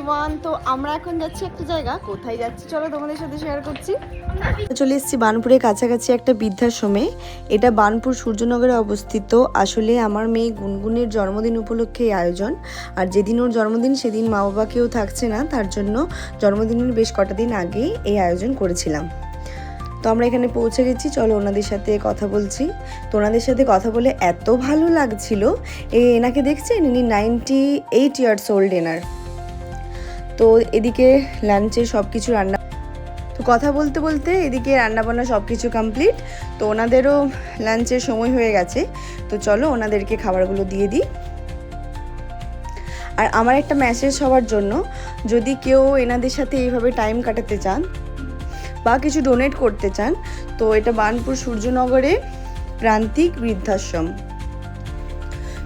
Everyone, তো আমরা এখন যাচ্ছি একটা জায়গা। কোথায় যাচ্ছি চলো তোমাদের সাথে শেয়ার করছি। চলে এসেছি বার্নপুরের কাছাকাছি একটা বৃদ্ধাশ্রমে। এটা বার্নপুর সূর্যনগরে অবস্থিত। আসলে আমার মেয়ে গুনগুনের জন্মদিন উপলক্ষে এই আয়োজন। আর যেদিন ওর জন্মদিন সেদিন মা বাবা কেউ থাকছে না, তার জন্য জন্মদিনের বেশ কটা দিন আগেই এই আয়োজন করেছিলাম। তো আমরা এখানে পৌঁছে গেছি, চলো ওনাদের সাথে কথা বলছি। তো ওনাদের সাথে কথা বলে এত ভালো লাগছিল। এনাকে দেখছেন, ইনি 98 ইয়ার্স ওল্ড এনার। তো এদিকে লাঞ্চে সব কিছু রান্না, তো কথা বলতে বলতে এদিকে রান্নাবান্না সব কিছু কমপ্লিট। তো ওনাদেরও লাঞ্চের সময় হয়ে গেছে, তো চলো ওনাদেরকে খাবারগুলো দিয়ে দিই। আর আমার একটা মেসেজ সবার জন্য, যদি কেউ এনাদের সাথে এইভাবে টাইম কাটাতে চান বা কিছু ডোনেট করতে চান, তো এটা বার্নপুর সূর্যনগরে প্রান্তিক বৃদ্ধাশ্রম।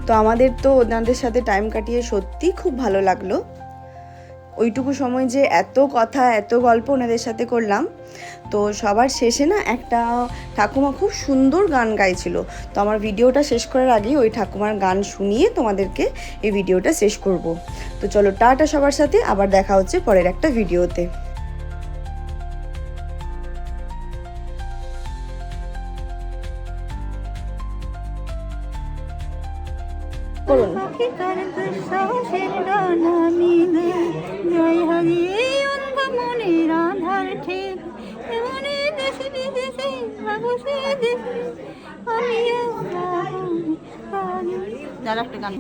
তো আমাদের তো ওনাদের সাথে টাইম কাটিয়ে সত্যি খুব ভালো লাগলো। ওইটুকু সময় যে এত কথা এত গল্প ওনাদের সাথে করলাম। তো সবার শেষে না একটা ঠাকুমা খুব সুন্দর গান গাইছিল। তো আমার ভিডিওটা শেষ করার আগেই ওই ঠাকুমার গান শুনিয়ে তোমাদেরকে এই ভিডিওটা শেষ করব। তো চলো টাটা সবার সাথে, আবার দেখা হচ্ছে পরের একটা ভিডিওতে। করুন। গান